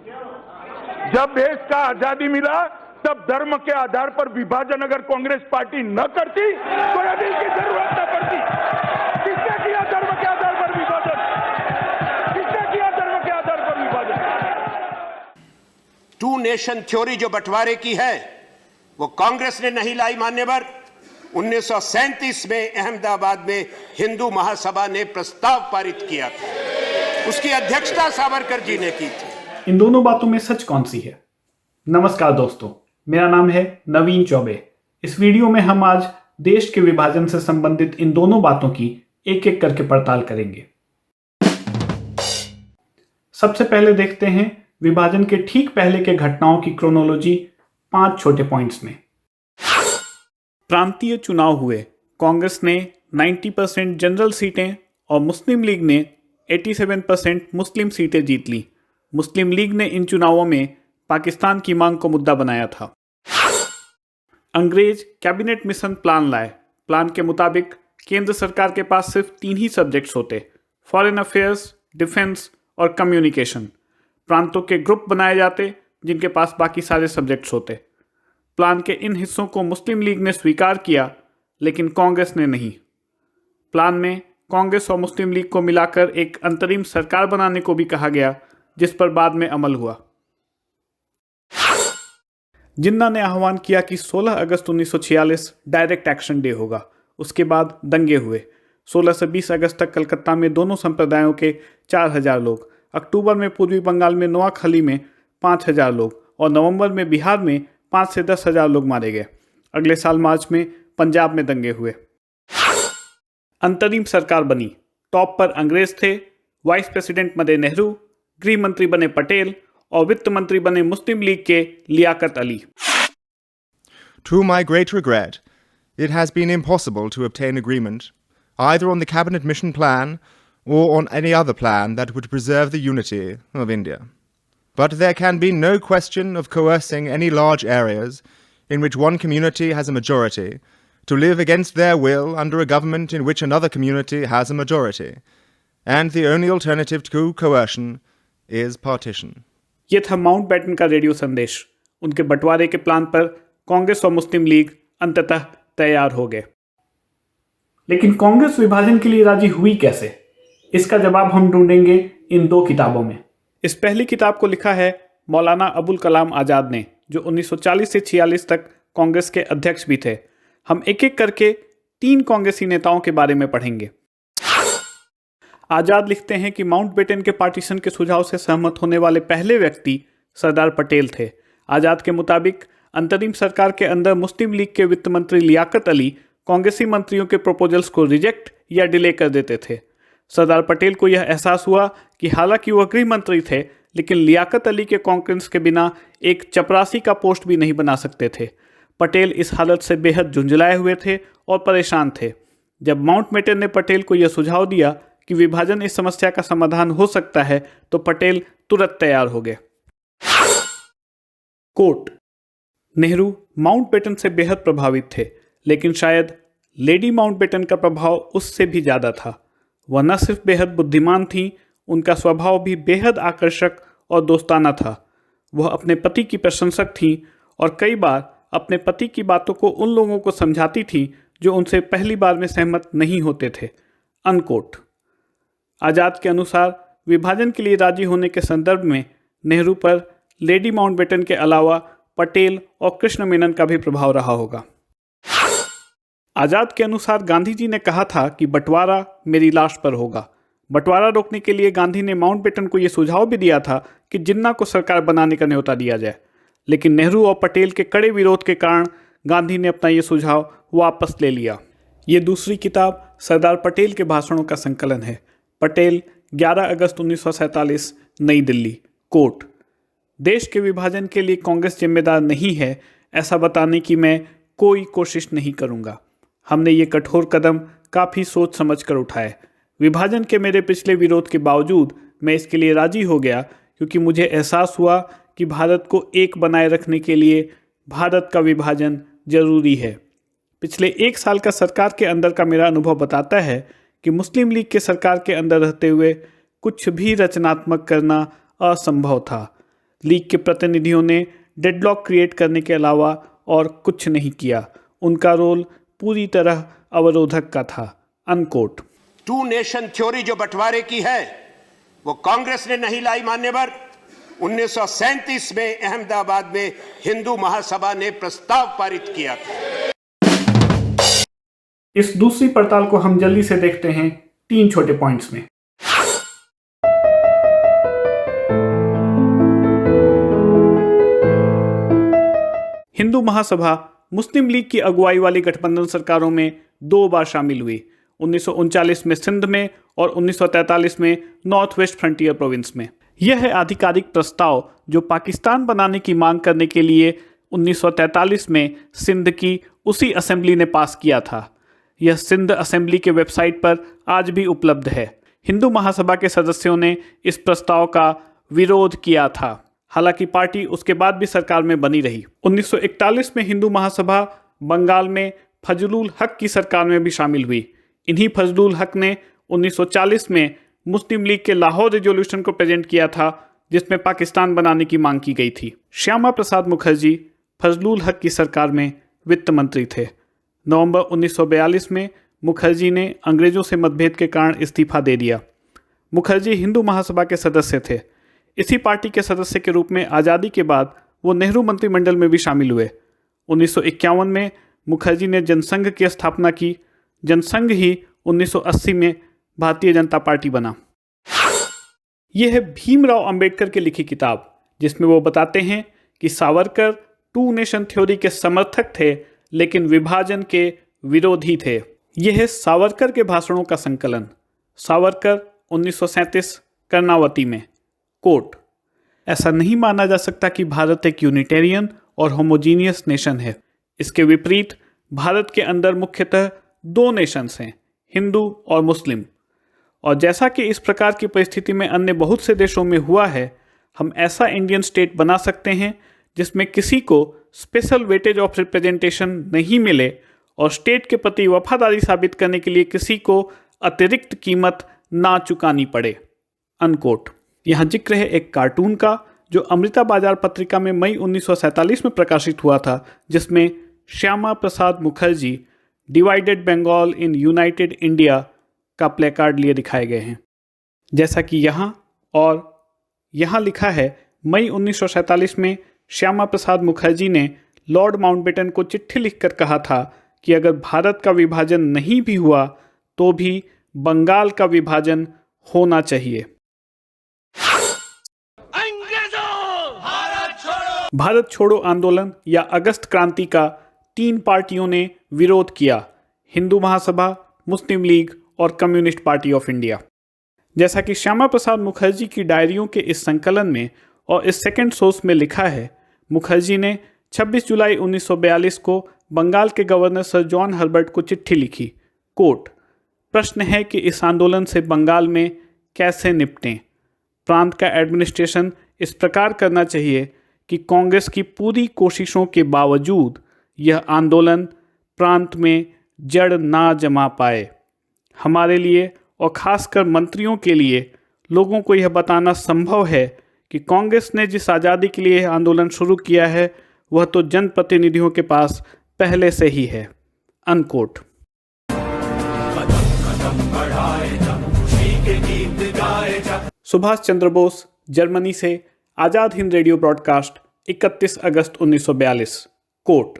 जब देश का आजादी मिला तब धर्म के आधार पर विभाजन अगर कांग्रेस पार्टी न करती तो ये बिल की जरूरत न पड़ती। किसने किया धर्म के आधार पर विभाजन? किसने किया धर्म के आधार पर विभाजन? टू नेशन थ्योरी जो बंटवारे की है वो कांग्रेस ने नहीं लाई मान्यवर। 1937 में अहमदाबाद में हिंदू महासभा ने प्रस्ताव पारित किया था, उसकी अध्यक्षता सावरकर जी ने की थी। इन दोनों बातों में सच कौन सी है? नमस्कार दोस्तों, मेरा नाम है नवीन चौबे। इस वीडियो में हम आज देश के विभाजन से संबंधित इन दोनों बातों की एक एक करके पड़ताल करेंगे। सबसे पहले देखते हैं विभाजन के ठीक पहले के घटनाओं की क्रोनोलॉजी 5 छोटे पॉइंट्स में। प्रांतीय चुनाव हुए, कांग्रेस ने 90% जनरल सीटें और मुस्लिम लीग ने 87% मुस्लिम सीटें जीत ली। मुस्लिम लीग ने इन चुनावों में पाकिस्तान की मांग को मुद्दा बनाया था। अंग्रेज कैबिनेट मिशन प्लान लाए। प्लान के मुताबिक केंद्र सरकार के पास सिर्फ 3 ही सब्जेक्ट्स होते, फॉरेन अफेयर्स, डिफेंस और कम्युनिकेशन। प्रांतों के ग्रुप बनाए जाते जिनके पास बाकी सारे सब्जेक्ट्स होते। प्लान के इन हिस्सों को मुस्लिम लीग ने स्वीकार किया, लेकिन कांग्रेस ने नहीं। प्लान में कांग्रेस और मुस्लिम लीग को मिलाकर एक अंतरिम सरकार बनाने को भी कहा गया, जिस पर बाद में अमल हुआ। जिन्ना ने आह्वान किया कि 16 अगस्त 1946 डायरेक्ट एक्शन डे होगा। उसके बाद दंगे हुए। 16 से 20 अगस्त तक कलकत्ता में दोनों संप्रदायों के 4000 लोग, अक्टूबर में पूर्वी बंगाल में नोआखली में 5000 लोग और नवंबर में बिहार में 5 से 10,000 लोग मारे गए। अगले साल मार्च में पंजाब में दंगे हुए। अंतरिम सरकार बनी। टॉप पर अंग्रेज थे, वाइस प्रेसिडेंट बने नेहरू, गृह मंत्री बने पटेल और वित्त मंत्री बने मुस्लिम लीग के Liaquat Ali. To my great regret, it has been impossible to obtain agreement either on the cabinet mission plan or on any other plan that would preserve the unity of India. But there can be no question of coercing any large areas in which one community has a majority to live against their will under a government in which another community has a majority, and the only alternative to coercion is partition. ये था Mountbatten का radio संदेश। उनके बंटवारे के plan पर कांग्रेस और मुस्लिम league अंततः तैयार हो गए। लेकिन कांग्रेस विभाजन के लिए राजी हुई कैसे? इसका जवाब हम ढूंढेंगे इन 2 किताबों में। इस पहली किताब को लिखा है मौलाना अबुल कलाम आज़ाद ने, जो 1940 से 46 तक कांग्रेस के अध्यक्ष भी थे। हम एक एक करके 3 कांग्रेसी नेताओं के बारे में पढ़ेंगे। आज़ाद लिखते हैं कि माउंटबेटन के पार्टीशन के सुझाव से सहमत होने वाले पहले व्यक्ति सरदार पटेल थे। आज़ाद के मुताबिक अंतरिम सरकार के अंदर मुस्लिम लीग के वित्त मंत्री लियाकत अली कांग्रेसी मंत्रियों के प्रपोजल्स को रिजेक्ट या डिले कर देते थे। सरदार पटेल को यह एहसास हुआ कि हालांकि वह गृह मंत्री थे, लेकिन लियाकत अली के कॉन्फ्रेंस के बिना एक चपरासी का पोस्ट भी नहीं बना सकते थे। पटेल इस हालत से बेहद झुंझलाए हुए थे और परेशान थे। जब माउंटबेटन ने पटेल को यह सुझाव दिया कि विभाजन इस समस्या का समाधान हो सकता है, तो पटेल तुरंत तैयार हो गए। कोट: नेहरू माउंटबेटन से बेहद प्रभावित थे, लेकिन शायद लेडी माउंटबेटन का प्रभाव उससे भी ज़्यादा था। वह न सिर्फ बेहद बुद्धिमान थी, उनका स्वभाव भी बेहद आकर्षक और दोस्ताना था। वह अपने पति की प्रशंसक थीं और कई बार अपने पति की बातों को उन लोगों को समझाती थीं जो उनसे पहली बार में सहमत नहीं होते थे। अनकोट। आज़ाद के अनुसार विभाजन के लिए राजी होने के संदर्भ में नेहरू पर लेडी माउंटबेटन के अलावा पटेल और कृष्ण मेनन का भी प्रभाव रहा होगा। आज़ाद के अनुसार गांधी जी ने कहा था कि बंटवारा मेरी लाश पर होगा। बंटवारा रोकने के लिए गांधी ने माउंटबेटन को यह सुझाव भी दिया था कि जिन्ना को सरकार बनाने का न्योता दिया जाए, लेकिन नेहरू और पटेल के कड़े विरोध के कारण गांधी ने अपना यह सुझाव वापस ले लिया। ये दूसरी किताब सरदार पटेल के भाषणों का संकलन है। पटेल, 11 अगस्त 1947, नई दिल्ली। कोट: देश के विभाजन के लिए कांग्रेस जिम्मेदार नहीं है, ऐसा बताने की मैं कोई कोशिश नहीं करूंगा। हमने ये कठोर कदम काफ़ी सोच समझ कर उठाए। विभाजन के मेरे पिछले विरोध के बावजूद मैं इसके लिए राजी हो गया, क्योंकि मुझे एहसास हुआ कि भारत को एक बनाए रखने के लिए भारत का विभाजन जरूरी है। पिछले 1 साल का सरकार के अंदर का मेरा अनुभव बताता है कि मुस्लिम लीग के सरकार के अंदर रहते हुए कुछ भी रचनात्मक करना असंभव था। लीग के प्रतिनिधियों ने डेडलॉक क्रिएट करने के अलावा और कुछ नहीं किया। उनका रोल पूरी तरह अवरोधक का था। अनकोट। टू नेशन थ्योरी जो बंटवारे की है वो कांग्रेस ने नहीं लाई मान्यवर। 1937 में अहमदाबाद में हिंदू महासभा ने प्रस्ताव पारित किया था। इस दूसरी पड़ताल को हम जल्दी से देखते हैं 3 छोटे पॉइंट्स में। हिंदू महासभा मुस्लिम लीग की अगुवाई वाली गठबंधन सरकारों में 2 बार शामिल हुई, 1939 में सिंध में और 1943 में नॉर्थ वेस्ट फ्रंटियर प्रोविंस में। यह है आधिकारिक प्रस्ताव जो पाकिस्तान बनाने की मांग करने के लिए 1943 में सिंध की उसी असेंबली ने पास किया था। यह सिंध असेंबली के वेबसाइट पर आज भी उपलब्ध है। हिंदू महासभा के सदस्यों ने इस प्रस्ताव का विरोध किया था, हालांकि पार्टी उसके बाद भी सरकार में बनी रही। 1941 में हिंदू महासभा बंगाल में फजलुल हक की सरकार में भी शामिल हुई। इन्हीं फजलुल हक ने 1940 में मुस्लिम लीग के लाहौर रेजोल्यूशन को प्रेजेंट किया था, जिसमें पाकिस्तान बनाने की मांग की गई थी। श्यामा प्रसाद मुखर्जी फजलुल हक की सरकार में वित्त मंत्री थे। नवंबर 1942 में मुखर्जी ने अंग्रेजों से मतभेद के कारण इस्तीफा दे दिया। मुखर्जी हिंदू महासभा के सदस्य थे। इसी पार्टी के सदस्य के रूप में आज़ादी के बाद वो नेहरू मंत्रिमंडल में भी शामिल हुए। 1951 में मुखर्जी ने जनसंघ की स्थापना की। जनसंघ ही 1980 में भारतीय जनता पार्टी बना। यह है भीमराव अंबेडकर की लिखी किताब, जिसमें वो बताते हैं कि सावरकर टू नेशन थ्योरी के समर्थक थे, लेकिन विभाजन के विरोधी थे। यह है सावरकर के भाषणों का संकलन। सावरकर 1937 कर्णावती में। कोट, ऐसा नहीं माना जा सकता कि भारत एक यूनिटेरियन और होमोजीनियस नेशन है। इसके विपरीत भारत के अंदर मुख्यतः 2 नेशंस हैं, हिंदू और मुस्लिम। और जैसा कि इस प्रकार की परिस्थिति में अन्य बहुत से देशों में हुआ है, हम ऐसा इंडियन स्टेट बना सकते हैं जिसमें किसी को स्पेशल वेटेज ऑफ रिप्रेजेंटेशन नहीं मिले और स्टेट के प्रति वफादारी साबित करने के लिए किसी को अतिरिक्त कीमत ना चुकानी पड़े। अनकोट। यहाँ जिक्र है एक कार्टून का जो अमृता बाजार पत्रिका में मई 1947 में प्रकाशित हुआ था, जिसमें Shyama Prasad Mukherjee divided Bengal in united India का प्लेकार्ड लिए दिखाए गए हैं। जैसा कि यहाँ लिखा है, मई 1947 में श्यामा प्रसाद मुखर्जी ने लॉर्ड माउंटबेटन को चिट्ठी लिखकर कहा था कि अगर भारत का विभाजन नहीं भी हुआ तो भी बंगाल का विभाजन होना चाहिए। भारत छोड़ो आंदोलन या अगस्त क्रांति का 3 पार्टियों ने विरोध किया, हिंदू महासभा, मुस्लिम लीग और कम्युनिस्ट पार्टी ऑफ इंडिया। जैसा कि श्यामा प्रसाद मुखर्जी की डायरियों के इस संकलन में और इस सेकंड सोर्स में लिखा है, मुखर्जी ने 26 जुलाई 1942 को बंगाल के गवर्नर सर जॉन हर्बर्ट को चिट्ठी लिखी। कोट, प्रश्न है कि इस आंदोलन से बंगाल में कैसे निपटें। प्रांत का एडमिनिस्ट्रेशन इस प्रकार करना चाहिए कि कांग्रेस की पूरी कोशिशों के बावजूद यह आंदोलन प्रांत में जड़ ना जमा पाए। हमारे लिए और खासकर मंत्रियों के लिए लोगों को यह बताना संभव है कि कांग्रेस ने जिस आज़ादी के लिए आंदोलन शुरू किया है वह तो जनप्रतिनिधियों के पास पहले से ही है। अनकोट। सुभाष चंद्र बोस, जर्मनी से आज़ाद हिंद रेडियो ब्रॉडकास्ट 31 अगस्त 1942। कोट,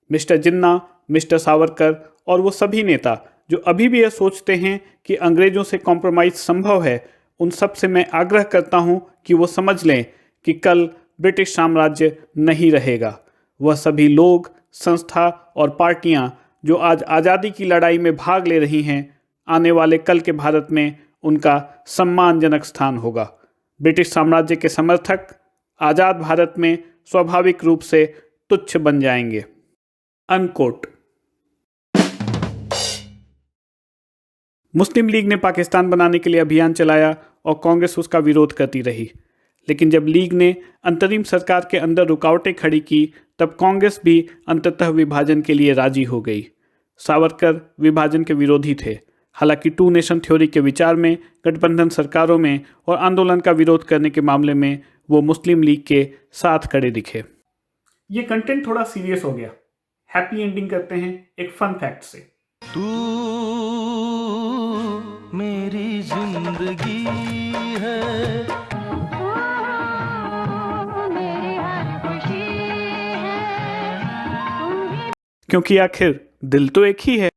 मिस्टर जिन्ना, मिस्टर सावरकर और वो सभी नेता जो अभी भी यह सोचते हैं कि अंग्रेजों से कॉम्प्रोमाइज़ संभव है, उन सब से मैं आग्रह करता हूं कि वो समझ लें कि कल ब्रिटिश साम्राज्य नहीं रहेगा। वह सभी लोग, संस्था और पार्टियां जो आज आज़ादी की लड़ाई में भाग ले रही हैं, आने वाले कल के भारत में उनका सम्मानजनक स्थान होगा। ब्रिटिश साम्राज्य के समर्थक आज़ाद भारत में स्वाभाविक रूप से तुच्छ बन जाएंगे। अनकोट। मुस्लिम लीग ने पाकिस्तान बनाने के लिए अभियान चलाया और कांग्रेस उसका विरोध करती रही, लेकिन जब लीग ने अंतरिम सरकार के अंदर रुकावटें खड़ी की तब कांग्रेस भी अंततः विभाजन के लिए राजी हो गई। सावरकर विभाजन के विरोधी थे, हालांकि 2 नेशन थ्योरी के विचार में, गठबंधन सरकारों में और आंदोलन का विरोध करने के मामले में वो मुस्लिम लीग के साथ खड़े दिखे। ये कंटेंट थोड़ा सीरियस हो गया, हैप्पी एंडिंग करते हैं एक फन फैक्ट से। तू मेरी जिंदगी है, क्योंकि आखिर दिल तो एक ही है।